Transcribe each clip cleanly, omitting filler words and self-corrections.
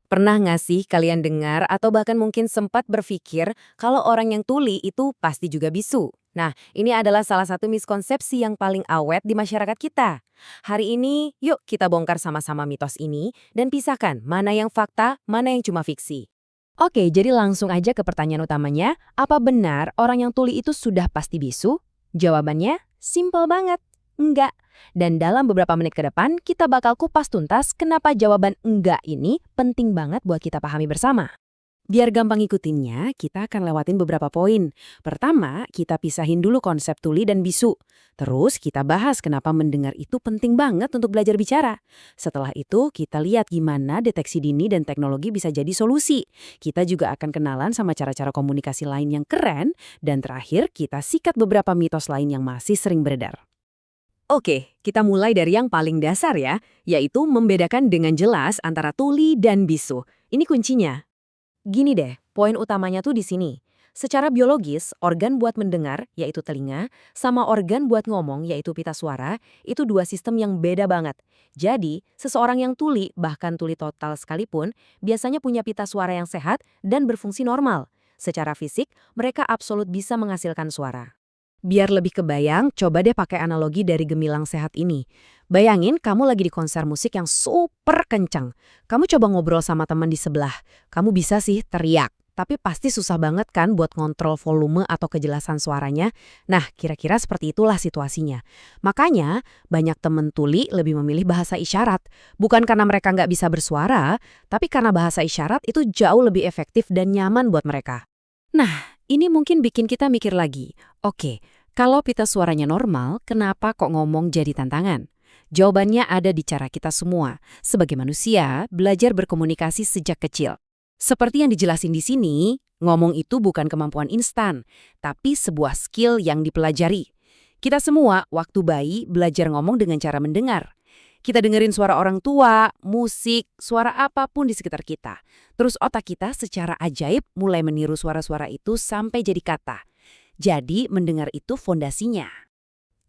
Pernah nggak sih kalian dengar atau bahkan mungkin sempat berpikir kalau orang yang tuli itu pasti juga bisu? Nah, ini adalah salah satu miskonsepsi yang paling awet di masyarakat kita. Hari ini, yuk kita bongkar sama-sama mitos ini dan pisahkan mana yang fakta, mana yang cuma fiksi. Oke, jadi langsung aja ke pertanyaan utamanya, apa benar orang yang tuli itu sudah pasti bisu? Jawabannya, simple banget. Enggak. Dan dalam beberapa menit ke depan, kita bakal kupas tuntas kenapa jawaban enggak ini penting banget buat kita pahami bersama. Biar gampang ikutinnya, kita akan lewatin beberapa poin. Pertama, kita pisahin dulu konsep tuli dan bisu. Terus kita bahas kenapa mendengar itu penting banget untuk belajar bicara. Setelah itu, kita lihat gimana deteksi dini dan teknologi bisa jadi solusi. Kita juga akan kenalan sama cara-cara komunikasi lain yang keren. Dan terakhir, kita sikat beberapa mitos lain yang masih sering beredar. Oke, kita mulai dari yang paling dasar ya, yaitu membedakan dengan jelas antara tuli dan bisu. Ini kuncinya. Gini deh, poin utamanya tuh di sini. Secara biologis, organ buat mendengar, yaitu telinga, sama organ buat ngomong, yaitu pita suara, itu dua sistem yang beda banget. Jadi, seseorang yang tuli, bahkan tuli total sekalipun, biasanya punya pita suara yang sehat dan berfungsi normal. Secara fisik, mereka absolut bisa menghasilkan suara. Biar lebih kebayang, coba deh pakai analogi dari gemilang sehat ini. Bayangin kamu lagi di konser musik yang super kencang. Kamu coba ngobrol sama teman di sebelah. Kamu bisa sih teriak, tapi pasti susah banget kan buat ngontrol volume atau kejelasan suaranya. Nah, kira-kira seperti itulah situasinya. Makanya, banyak temen tuli lebih memilih bahasa isyarat. Bukan karena mereka nggak bisa bersuara, tapi karena bahasa isyarat itu jauh lebih efektif dan nyaman buat mereka. Nah, ini mungkin bikin kita mikir lagi. Oke, kalau pita suaranya normal, kenapa kok ngomong jadi tantangan? Jawabannya ada di cara kita semua. Sebagai manusia, belajar berkomunikasi sejak kecil. Seperti yang dijelasin di sini, ngomong itu bukan kemampuan instan, tapi sebuah skill yang dipelajari. Kita semua, waktu bayi, belajar ngomong dengan cara mendengar. Kita dengerin suara orang tua, musik, suara apapun di sekitar kita. Terus otak kita secara ajaib mulai meniru suara-suara itu sampai jadi kata. Jadi mendengar itu fondasinya.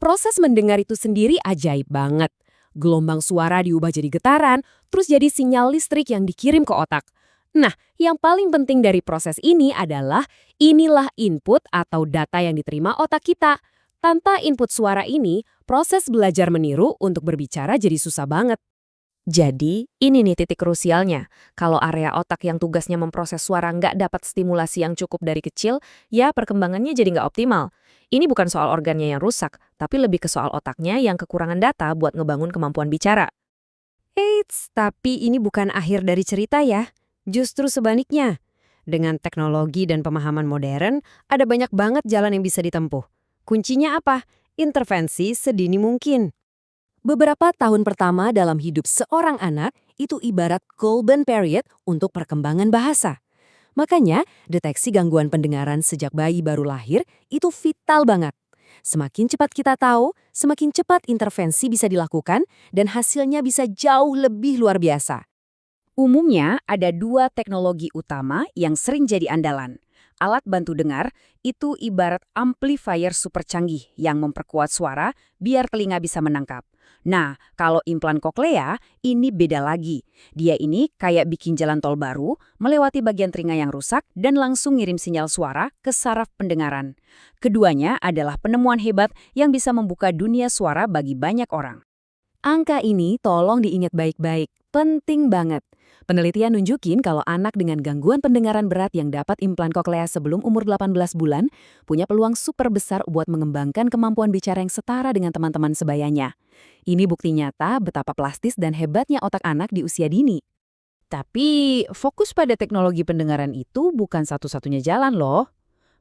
Proses mendengar itu sendiri ajaib banget. Gelombang suara diubah jadi getaran, terus jadi sinyal listrik yang dikirim ke otak. Nah, yang paling penting dari proses ini adalah inilah input atau data yang diterima otak kita. Tanpa input suara ini, proses belajar meniru untuk berbicara jadi susah banget. Jadi, ini nih titik krusialnya. Kalau area otak yang tugasnya memproses suara nggak dapat stimulasi yang cukup dari kecil, ya perkembangannya jadi nggak optimal. Ini bukan soal organnya yang rusak, tapi lebih ke soal otaknya yang kekurangan data buat ngebangun kemampuan bicara. Eits, tapi ini bukan akhir dari cerita ya. Justru sebaliknya. Dengan teknologi dan pemahaman modern, ada banyak banget jalan yang bisa ditempuh. Kuncinya apa? Intervensi sedini mungkin. Beberapa tahun pertama dalam hidup seorang anak itu ibarat golden period untuk perkembangan bahasa. Makanya, deteksi gangguan pendengaran sejak bayi baru lahir itu vital banget. Semakin cepat kita tahu, semakin cepat intervensi bisa dilakukan dan hasilnya bisa jauh lebih luar biasa. Umumnya ada dua teknologi utama yang sering jadi andalan. Alat bantu dengar itu ibarat amplifier super canggih yang memperkuat suara biar telinga bisa menangkap. Nah, kalau implan koklea ini beda lagi. Dia ini kayak bikin jalan tol baru, melewati bagian telinga yang rusak dan langsung ngirim sinyal suara ke saraf pendengaran. Keduanya adalah penemuan hebat yang bisa membuka dunia suara bagi banyak orang. Angka ini tolong diingat baik-baik, penting banget. Penelitian nunjukin kalau anak dengan gangguan pendengaran berat yang dapat implan koklea sebelum umur 18 bulan punya peluang super besar buat mengembangkan kemampuan bicara yang setara dengan teman-teman sebayanya. Ini bukti nyata betapa plastis dan hebatnya otak anak di usia dini. Tapi fokus pada teknologi pendengaran itu bukan satu-satunya jalan loh.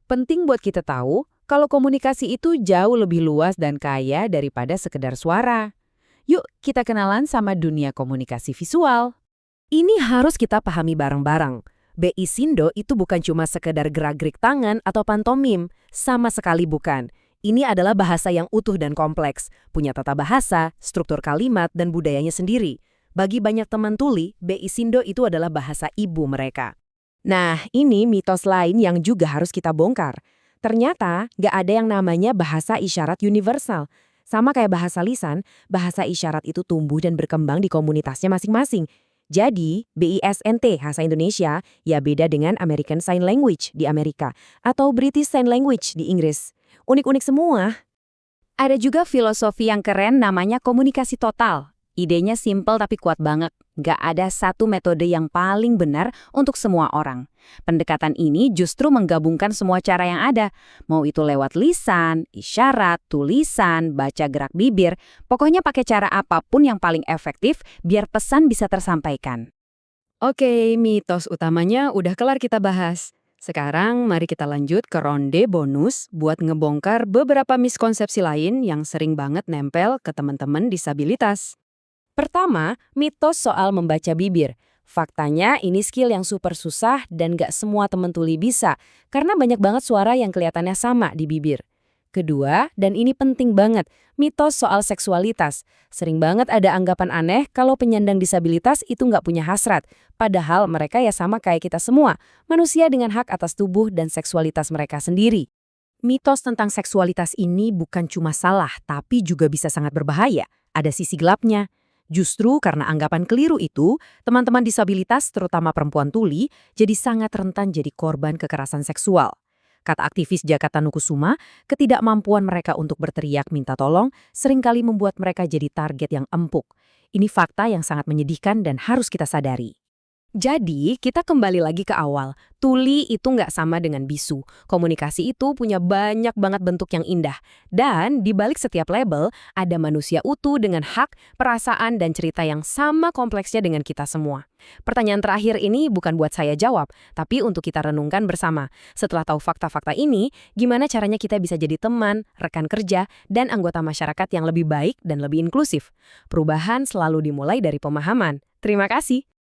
Penting buat kita tahu kalau komunikasi itu jauh lebih luas dan kaya daripada sekedar suara. Yuk kita kenalan sama dunia komunikasi visual. Ini harus kita pahami bareng-bareng. BI Sindo itu bukan cuma sekedar gerak-gerik tangan atau pantomim, sama sekali bukan. Ini adalah bahasa yang utuh dan kompleks, punya tata bahasa, struktur kalimat, dan budayanya sendiri. Bagi banyak teman tuli, BI Sindo itu adalah bahasa ibu mereka. Nah, ini mitos lain yang juga harus kita bongkar. Ternyata nggak ada yang namanya bahasa isyarat universal. Sama kayak bahasa lisan, bahasa isyarat itu tumbuh dan berkembang di komunitasnya masing-masing. Jadi, BISNT bahasa Indonesia ya beda dengan American Sign Language di Amerika atau British Sign Language di Inggris. Unik-unik semua. Ada juga filosofi yang keren namanya komunikasi total. Idenya simpel tapi kuat banget. Nggak ada satu metode yang paling benar untuk semua orang. Pendekatan ini justru menggabungkan semua cara yang ada. Mau itu lewat lisan, isyarat, tulisan, baca gerak bibir. Pokoknya pakai cara apapun yang paling efektif biar pesan bisa tersampaikan. Oke, mitos utamanya udah kelar kita bahas. Sekarang mari kita lanjut ke ronde bonus buat ngebongkar beberapa miskonsepsi lain yang sering banget nempel ke teman-teman disabilitas. Pertama, mitos soal membaca bibir. Faktanya ini skill yang super susah dan gak semua teman tuli bisa, karena banyak banget suara yang kelihatannya sama di bibir. Kedua, dan ini penting banget, mitos soal seksualitas. Sering banget ada anggapan aneh kalau penyandang disabilitas itu nggak punya hasrat. Padahal mereka ya sama kayak kita semua, manusia dengan hak atas tubuh dan seksualitas mereka sendiri. Mitos tentang seksualitas ini bukan cuma salah, tapi juga bisa sangat berbahaya. Ada sisi gelapnya. Justru karena anggapan keliru itu, teman-teman disabilitas, terutama perempuan tuli, jadi sangat rentan jadi korban kekerasan seksual. Kata aktivis Jakata Nukusuma, ketidakmampuan mereka untuk berteriak minta tolong seringkali membuat mereka jadi target yang empuk. Ini fakta yang sangat menyedihkan dan harus kita sadari. Jadi, kita kembali lagi ke awal. Tuli itu nggak sama dengan bisu. Komunikasi itu punya banyak banget bentuk yang indah. Dan di balik setiap label, ada manusia utuh dengan hak, perasaan, dan cerita yang sama kompleksnya dengan kita semua. Pertanyaan terakhir ini bukan buat saya jawab, tapi untuk kita renungkan bersama. Setelah tahu fakta-fakta ini, gimana caranya kita bisa jadi teman, rekan kerja, dan anggota masyarakat yang lebih baik dan lebih inklusif? Perubahan selalu dimulai dari pemahaman. Terima kasih.